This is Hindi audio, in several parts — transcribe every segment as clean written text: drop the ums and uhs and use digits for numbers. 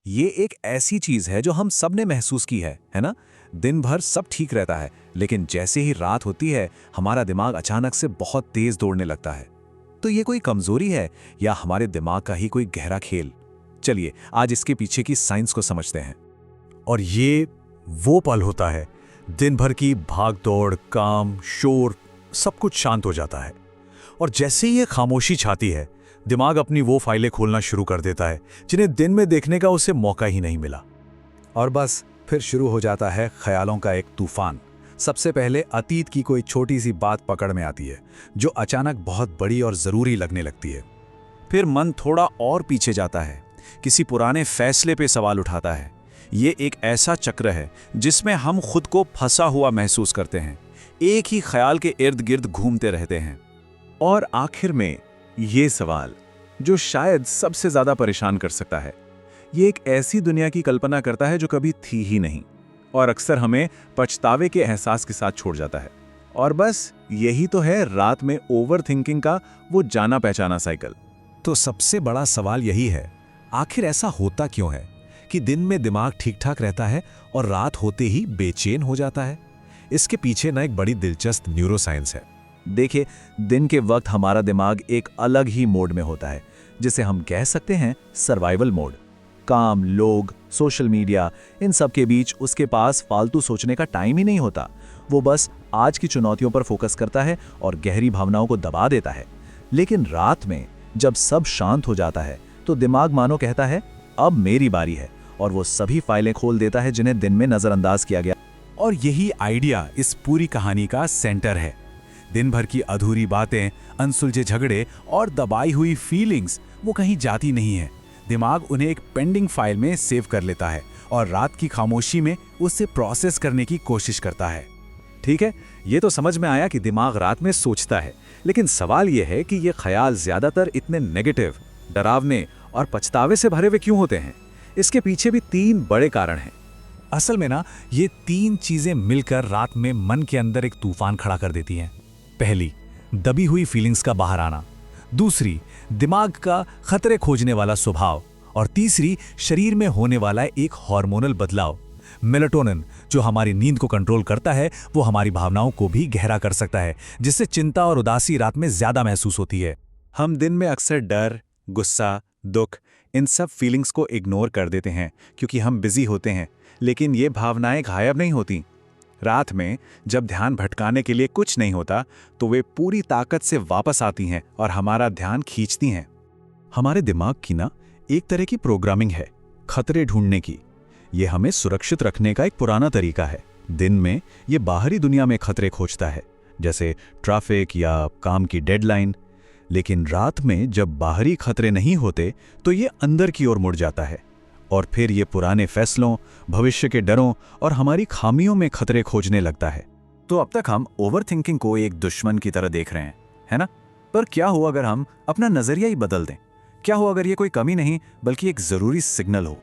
ये एक ऐसी चीज है जो हम सब ने महसूस की है ना? दिन भर सब ठीक रहता है, लेकिन जैसे ही रात होती है हमारा दिमाग अचानक से बहुत तेज दौड़ने लगता है। तो ये कोई कमजोरी है या हमारे दिमाग का ही कोई गहरा खेल? चलिए आज इसके पीछे की साइंस को समझते हैं। और ये वो पल होता है, दिन भर की भाग-दौड़, काम, शोर, सब कुछ शांत हो जाता है। और जैसे ही ये खामोशी छाती है, दिमाग अपनी वो फाइलें खोलना शुरू कर देता है जिन्हें दिन में देखने का उसे मौका ही नहीं मिला। और बस फिर शुरू हो जाता है ख्यालों का एक तूफान। सबसे पहले अतीत की कोई छोटी सी बात पकड़ में आती है जो अचानक बहुत बड़ी और ज़रूरी लगने लगती है। फिर मन थोड़ा और पीछे जाता है, किसी पुराने फैसले पे सवाल उठाता है। ये एक ऐसा चक्र है जिसमें हम खुद को फंसा हुआ महसूस करते हैं, एक ही ख्याल के इर्द गिर्द घूमते रहते हैं। और आखिर में ये सवाल जो शायद सबसे ज्यादा परेशान कर सकता है, ये एक ऐसी दुनिया की कल्पना करता है जो कभी थी ही नहीं और अक्सर हमें पछतावे के एहसास के साथ छोड़ जाता है। और बस यही तो है रात में ओवर थिंकिंग का वो जाना पहचाना साइकिल। तो सबसे बड़ा सवाल यही है, आखिर ऐसा होता क्यों है कि दिन में दिमाग ठीक ठाक रहता है और रात होते ही बेचैन हो जाता है? इसके पीछे ना एक बड़ी दिलचस्प न्यूरोसाइंस है। देखिए, दिन के वक्त हमारा दिमाग एक अलग ही मोड में होता है, जिसे हम कह सकते हैं सर्वाइवल मोड। काम, लोग, सोशल मीडिया, इन सब के बीच उसके पास फालतू सोचने का टाइम ही नहीं होता। वो बस आज की चुनौतियों पर फोकस करता है और गहरी भावनाओं को दबा देता है। लेकिन रात में जब सब शांत हो जाता है तो दिमाग मानो कहता है अब मेरी बारी है, और वो सभी फाइलें खोल देता है जिन्हें दिन में नजरअंदाज किया गया। और यही आइडिया इस पूरी कहानी का सेंटर है। दिन भर की अधूरी बातें, अनसुलझे झगड़े और दबाई हुई फीलिंग्स वो कहीं जाती नहीं है। दिमाग उन्हें एक पेंडिंग फाइल में सेव कर लेता है और रात की खामोशी में उससे प्रोसेस करने की कोशिश करता है। ठीक है, ये तो समझ में आया कि दिमाग रात में सोचता है, लेकिन सवाल ये है कि ये ख्याल ज्यादातर इतने नेगेटिव, डरावने और पछतावे से भरे हुए क्यों होते हैं? इसके पीछे भी 3 बड़े कारण हैं। असल में ना ये 3 चीजें मिलकर रात में मन के अंदर एक तूफान खड़ा कर देती हैं। पहली, दबी हुई फीलिंग्स का बाहर आना। दूसरी, दिमाग का खतरे खोजने वाला स्वभाव। और तीसरी, शरीर में होने वाला एक हार्मोनल बदलाव, मेलाटोनिन, जो हमारी नींद को कंट्रोल करता है। वो हमारी भावनाओं को भी गहरा कर सकता है, जिससे चिंता और उदासी रात में ज्यादा महसूस होती है। हम दिन में अक्सर डर, गुस्सा, दुख, इन सब फीलिंग्स को इग्नोर कर देते हैं क्योंकि हम बिजी होते हैं, लेकिन ये भावनाएं गायब नहीं होती। रात में जब ध्यान भटकाने के लिए कुछ नहीं होता तो वे पूरी ताकत से वापस आती हैं और हमारा ध्यान खींचती हैं। हमारे दिमाग की ना एक तरह की प्रोग्रामिंग है खतरे ढूंढने की। ये हमें सुरक्षित रखने का एक पुराना तरीका है। दिन में ये बाहरी दुनिया में खतरे खोजता है, जैसे ट्रैफिक या काम की डेडलाइन। लेकिन रात में जब बाहरी खतरे नहीं होते तो ये अंदर की ओर मुड़ जाता है और फिर ये पुराने फैसलों, भविष्य के डरों और हमारी खामियों में खतरे खोजने लगता है। तो अब तक हम ओवरथिंकिंग को एक दुश्मन की तरह देख रहे हैं, है ना? पर क्या हो अगर हम अपना नजरिया ही बदल दें? क्या हो अगर ये कोई कमी नहीं बल्कि एक जरूरी सिग्नल हो?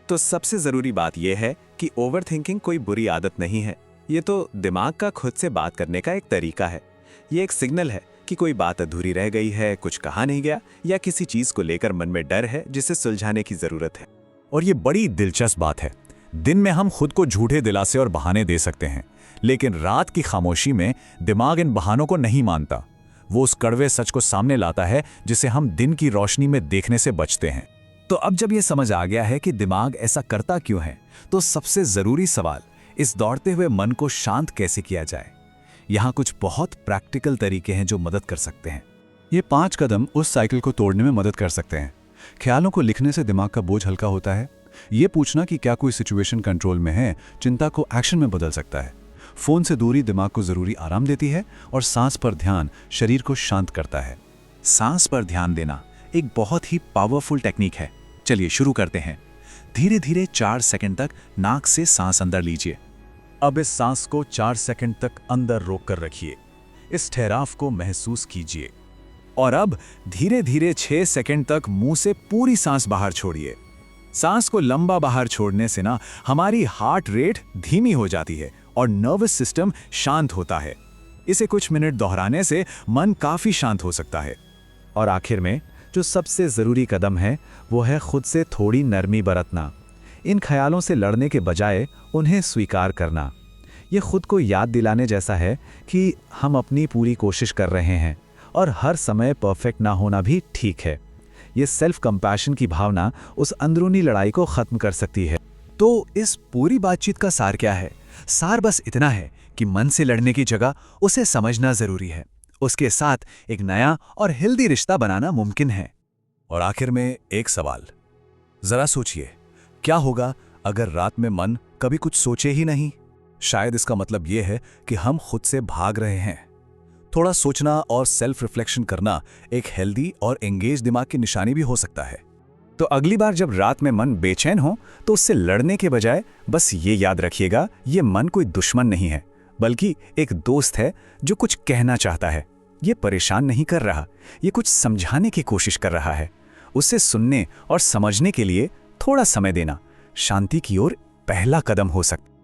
तो सबसे जरूरी बात यह है कि ओवरथिंकिंग कोई बुरी आदत नहीं है। ये तो दिमाग का खुद से बात करने का एक तरीका है। ये एक सिग्नल है कि कोई बात अधूरी रह गई है, कुछ कहा नहीं गया, या किसी चीज को लेकर मन में डर है जिसे सुलझाने की जरूरत है। और ये बड़ी दिलचस्प बात है। दिन में हम खुद को झूठे दिलासे और बहाने दे सकते हैं, लेकिन रात की खामोशी में दिमाग इन बहानों को नहीं मानता। वो उस कड़वे सच को सामने लाता है जिसे हम दिन की रोशनी में देखने से बचते हैं। तो अब जब ये समझ आ गया है कि दिमाग ऐसा करता क्यों है, तो सबसे जरूरी सवाल, इस दौड़ते हुए मन को शांत कैसे किया जाए? यहाँ कुछ बहुत प्रैक्टिकल तरीके हैं जो मदद कर सकते हैं। ये 5 कदम उस साइकिल को तोड़ने में मदद कर सकते हैं। ख्यालों को लिखने से दिमाग का बोझ हल्का होता है। ये पूछना कि क्या कोई सिचुएशन कंट्रोल में है, चिंता को एक्शन में बदल सकता है। फोन से दूरी दिमाग को जरूरी आराम देती है और सांस पर ध्यान शरीर को शांत करता है। सांस पर ध्यान देना एक बहुत ही पावरफुल टेक्निक है। चलिए शुरू करते हैं। धीरे धीरे 4 सेकंड तक नाक से सांस अंदर लीजिए। अब इस सांस को 4 सेकंड तक अंदर रोक कर रखिए। इस ठहराव को महसूस कीजिए। और अब धीरे धीरे 6 सेकंड तक मुंह से पूरी सांस बाहर छोड़िए। सांस को लंबा बाहर छोड़ने से ना हमारी हार्ट रेट धीमी हो जाती है और नर्वस सिस्टम शांत होता है। इसे कुछ मिनट दोहराने से मन काफी शांत हो सकता है। और आखिर में जो सबसे जरूरी कदम है वो है खुद से थोड़ी नरमी बरतना। इन ख्यालों से लड़ने के बजाय उन्हें स्वीकार करना। ये खुद को याद दिलाने जैसा है कि हम अपनी पूरी कोशिश कर रहे हैं और हर समय परफेक्ट ना होना भी ठीक है। ये सेल्फ कंपैशन की भावना उस अंदरूनी लड़ाई को ख़त्म कर सकती है। तो इस पूरी बातचीत का सार क्या है? सार बस इतना है कि मन से लड़ने की जगह उसे समझना ज़रूरी है। उसके साथ एक नया और हेल्दी रिश्ता बनाना मुमकिन है। और आखिर में एक सवाल, ज़रा सोचिए, क्या होगा अगर रात में मन कभी कुछ सोचे ही नहीं? शायद इसका मतलब यह है कि हम खुद से भाग रहे हैं। थोड़ा सोचना और सेल्फ रिफ्लेक्शन करना एक हेल्दी और एंगेज दिमाग की निशानी भी हो सकता है। तो अगली बार जब रात में मन बेचैन हो तो उससे लड़ने के बजाय बस ये याद रखिएगा, ये मन कोई दुश्मन नहीं है, बल्कि एक दोस्त है जो कुछ कहना चाहता है। ये परेशान नहीं कर रहा, ये कुछ समझाने की कोशिश कर रहा है। उसे सुनने और समझने के लिए थोड़ा समय देना शांति की ओर पहला कदम हो सकता है।